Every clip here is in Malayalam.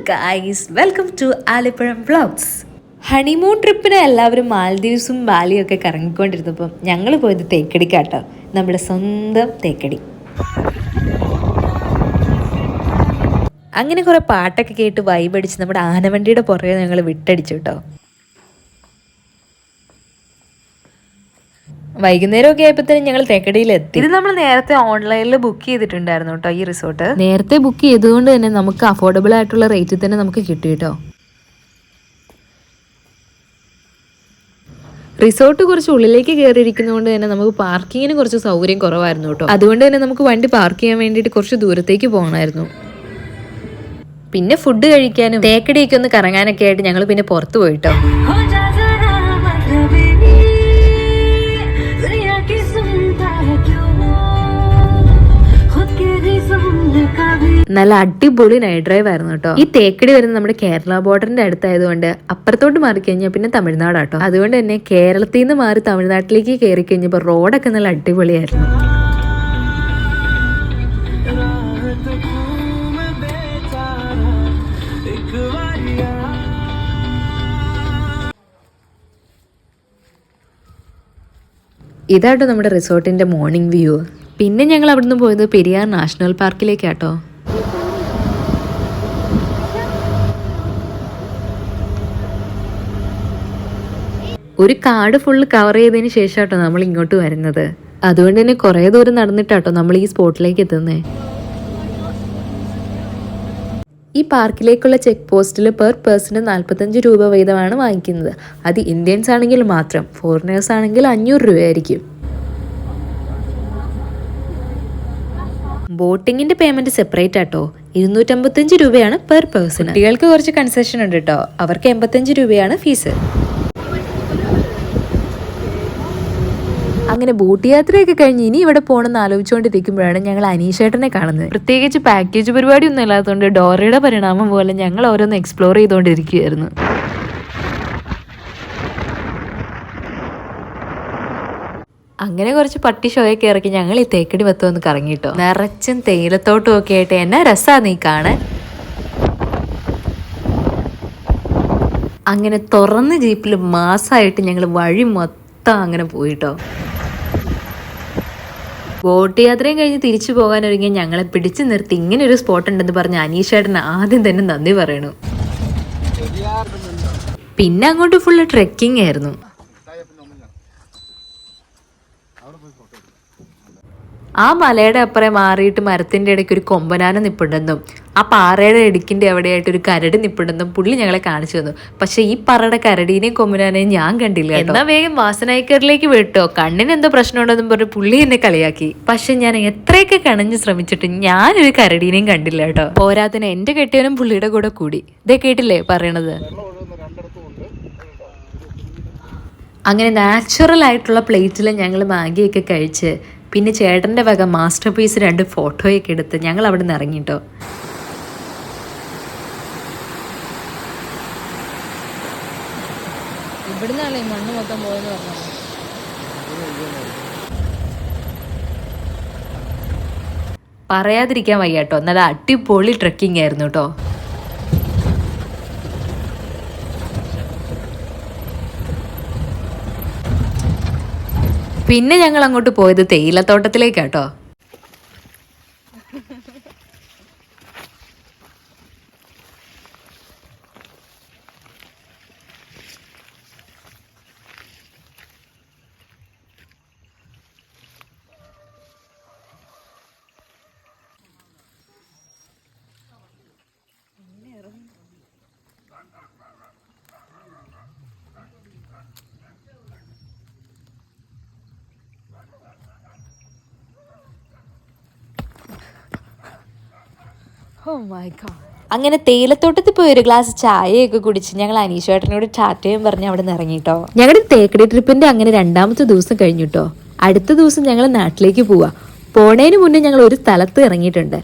Guys, welcome to Alappuzha vlogs. Honeymoon ട്രിപ്പിന് എല്ലാവരും മാൽദീവ്സും ബാലിയും ഒക്കെ കറങ്ങിക്കൊണ്ടിരുന്നപ്പം ഞങ്ങൾ പോയത് തേക്കടിക്കാട്ടോ, നമ്മുടെ സ്വന്തം തേക്കടി. അങ്ങനെ കുറെ പാട്ടൊക്കെ കേട്ട് വൈബടിച്ച് നമ്മുടെ ആനവണ്ടിയുടെ പുറകെ ഞങ്ങൾ വിട്ടടിച്ചു കേട്ടോ. വൈകുന്നേരമൊക്കെ ആയപ്പോഴത്തേനും ഞങ്ങൾ തേക്കടിയിലെത്തി. ഇത് നമ്മൾ നേരത്തെ ഓൺലൈനിൽ ബുക്ക് ചെയ്തിട്ടുണ്ടായിരുന്നു കേട്ടോ. ഈ റിസോർട്ട് നേരത്തെ ബുക്ക് ചെയ്തതുകൊണ്ട് തന്നെ നമുക്ക് അഫോർഡബിൾ ആയിട്ടുള്ള റേറ്റിൽ തന്നെ നമുക്ക് കിട്ടി കേട്ടോ. റിസോർട്ട് കുറച്ച് ഉള്ളിലേക്ക് കയറിയിരിക്കുന്നതുകൊണ്ട് തന്നെ നമുക്ക് പാർക്കിങ്ങിന് കുറച്ച് സൗകര്യം കുറവായിരുന്നു കേട്ടോ. അതുകൊണ്ട് തന്നെ നമുക്ക് വണ്ടി പാർക്ക് ചെയ്യാൻ വേണ്ടിയിട്ട് കുറച്ച് ദൂരത്തേക്ക് പോകണമായിരുന്നു. പിന്നെ ഫുഡ് കഴിക്കാനും തേക്കടിയൊക്കെ ഒന്ന് കറങ്ങാനൊക്കെ ആയിട്ട് ഞങ്ങൾ പിന്നെ പുറത്ത് പോയിട്ടോ. നല്ല അടിപൊളി നൈറ്റ് ഡ്രൈവ് ആയിരുന്നു കേട്ടോ. ഈ തേക്കടി വരുന്നത് നമ്മുടെ കേരള ബോർഡറിന്റെ അടുത്തായതുകൊണ്ട് അപ്പുറത്തോട്ട് മാറി കഴിഞ്ഞാൽ പിന്നെ തമിഴ്നാടാട്ടോ. അതുകൊണ്ട് തന്നെ കേരളത്തിൽ നിന്ന് മാറി തമിഴ്നാട്ടിലേക്ക് കയറി കഴിഞ്ഞപ്പോൾ റോഡൊക്കെ നല്ല അടിപൊളിയായിരുന്നു. ഇതാട്ടോ നമ്മുടെ റിസോർട്ടിന്റെ മോർണിംഗ് വ്യൂ. പിന്നെ ഞങ്ങൾ അവിടുന്ന് പോയത് പെരിയാർ നാഷണൽ പാർക്കിലേക്കാട്ടോ. ഒരു കാട് ഫുള്ള് കവർ ചെയ്തതിന് ശേഷമാട്ടോ നമ്മൾ ഇങ്ങോട്ട് വരുന്നത്. അതുകൊണ്ട് തന്നെ കുറേ ദൂരം നടന്നിട്ടാട്ടോ നമ്മൾ ഈ സ്പോട്ടിലേക്ക് എത്തുന്നത്. ഈ പാർക്കിലേക്കുള്ള ചെക്ക് പോസ്റ്റിൽ പെർ പേഴ്സണ് 45 രൂപ വീതമാണ് വാങ്ങിക്കുന്നത്. അത് ഇന്ത്യൻസ് ആണെങ്കിൽ മാത്രം, ഫോറിനേഴ്സ് ആണെങ്കിൽ 500 രൂപയായിരിക്കും. ബോട്ടിങ്ങിന്റെ പേയ്മെന്റ് സെപ്പറേറ്റ് ആട്ടോ. 255 രൂപയാണ് പെർ പേഴ്സൺ. കുട്ടികൾക്ക് കുറച്ച് കൺസെഷൻ ഉണ്ട് കേട്ടോ. അവർക്ക് 85 രൂപയാണ് ഫീസ്. അങ്ങനെ ബോട്ട് യാത്രയൊക്കെ കഴിഞ്ഞ് ഇനി ഇവിടെ പോകണമെന്ന് ആലോചിച്ചുകൊണ്ടിരിക്കുമ്പോഴാണ് ഞങ്ങൾ അനീഷേട്ടനെ കാണുന്നത്. പ്രത്യേകിച്ച് പാക്കേജ് പരിപാടി ഒന്നും ഇല്ലാത്തതുകൊണ്ട് ഡോറയുടെ പരിണാമം പോലെ ഞങ്ങൾ ഓരോന്ന് എക്സ്പ്ലോർ ചെയ്തുകൊണ്ടിരിക്കുകയായിരുന്നു. അങ്ങനെ കുറച്ച് പട്ടി ഷോയൊക്കെ ഇറക്കി ഞങ്ങൾ ഈ തേക്കടി വത്ത് വന്ന് കറങ്ങിട്ടോ. നിറച്ചും തേയിലത്തോട്ടും ഒക്കെ ആയിട്ട് എന്നാ രസാണ് ഈ കാണാൻ. അങ്ങനെ തുറന്ന ജീപ്പിൽ മാസമായിട്ട് ഞങ്ങൾ വഴി മൊത്തം അങ്ങനെ പോയിട്ടോ. ബോട്ട് യാത്രയും കഴിഞ്ഞ് തിരിച്ചു പോകാനൊരുങ്ങി ഞങ്ങളെ പിടിച്ചു നിർത്തി ഇങ്ങനെ ഒരു സ്പോട്ട് ഉണ്ടെന്ന് പറഞ്ഞ് അനീഷേട്ടന് ആദ്യം തന്നെ നന്ദി പറയണു. പിന്നെ അങ്ങോട്ട് ഫുള്ള് ട്രെക്കിംഗ് ആയിരുന്നു. ആ മലയുടെ അപ്പുറം മാറിയിട്ട് മരത്തിന്റെ ഇടയ്ക്ക് ഒരു കൊമ്പനാന നിപ്പുണ്ടെന്നും ആ പാറയുടെ ഇടുക്കിന്റെ അവിടെയായിട്ട് ഒരു കരടി നിപ്പുണ്ടെന്നും പുള്ളി ഞങ്ങളെ കാണിച്ചു തന്നു. പക്ഷെ ഈ പറയുടെ കരടീനെയും കൊമ്പനാനെയും ഞാൻ കണ്ടില്ല. എന്നാ വേഗം വാസനായിക്കറിലേക്ക് വിട്ടോ, കണ്ണിന് എന്തോ പ്രശ്നമുണ്ടെന്നും പറഞ്ഞ് പുള്ളി എന്നെ കളിയാക്കി. പക്ഷെ ഞാൻ എത്രയൊക്കെ കണഞ്ഞ് ശ്രമിച്ചിട്ട് ഞാനൊരു കരടീനെയും കണ്ടില്ല കേട്ടോ. പോരാത്തിന് എന്റെ കെട്ടിയവനും പുള്ളിയുടെ കൂടെ കൂടി. ഇതേ കേട്ടില്ലേ പറയണത്. അങ്ങനെ നാച്ചുറൽ ആയിട്ടുള്ള പ്ലേറ്റിൽ ഞങ്ങൾ മാഗിയൊക്കെ കഴിച്ച് പിന്നെ ചേട്ടൻ്റെ വക മാസ്റ്റർ പീസ് 2 ഫോട്ടോയൊക്കെ എടുത്ത് ഞങ്ങൾ അവിടെ നിന്ന് ഇറങ്ങിട്ടോ. ഇവിടുന്നാണ് ഈ മണ്ണ് മൊത്തം പോയെന്ന് പറഞ്ഞത്. പറയാതിരിക്കാൻ വയ്യാട്ടോ, നല്ല അടിപൊളി ട്രെക്കിംഗ് ആയിരുന്നു കേട്ടോ. പിന്നെ ഞങ്ങൾ അങ്ങോട്ട് പോയത് തേയിലത്തോട്ടത്തിലേക്കാട്ടോ. അങ്ങനെ തേയിലത്തോട്ടത്തിൽ പോയി ഒരു ഗ്ലാസ് ചായയൊക്കെ കുടിച്ച് ഞങ്ങൾ അനീഷേട്ടനോട് ടാറ്റയും പറഞ്ഞ് അവിടെ നിന്ന് ഇറങ്ങിട്ടോ. ഞങ്ങളുടെ തേക്കടി ട്രിപ്പിന്റെ അങ്ങനെ 2ാമത്തെ ദിവസം കഴിഞ്ഞിട്ടോ. അടുത്ത ദിവസം ഞങ്ങൾ നാട്ടിലേക്ക് പോവാ. പോണേന് മുന്നേ ഞങ്ങൾ ഒരു സ്ഥലത്ത് ഇറങ്ങിയിട്ടുണ്ട്.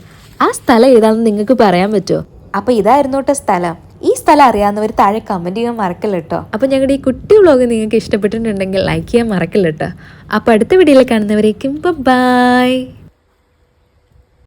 ആ സ്ഥലം ഏതാണെന്ന് നിങ്ങൾക്ക് പറയാൻ പറ്റുമോ? അപ്പൊ ഇതായിരുന്നു കേട്ടോ സ്ഥലം. ഈ സ്ഥലം അറിയാവുന്നവർ താഴെ കമന്റ് ചെയ്യാൻ മറക്കല്ല കേട്ടോ. അപ്പൊ ഞങ്ങളുടെ ഈ കുട്ടി വ്ളോഗ് നിങ്ങൾക്ക് ഇഷ്ടപ്പെട്ടിട്ടുണ്ടെങ്കിൽ ലൈക്ക് ചെയ്യാൻ മറക്കല്ല കേട്ടോ. അപ്പൊ അടുത്ത വീഡിയോയിൽ കാണുന്നവരേക്കും ബൈ.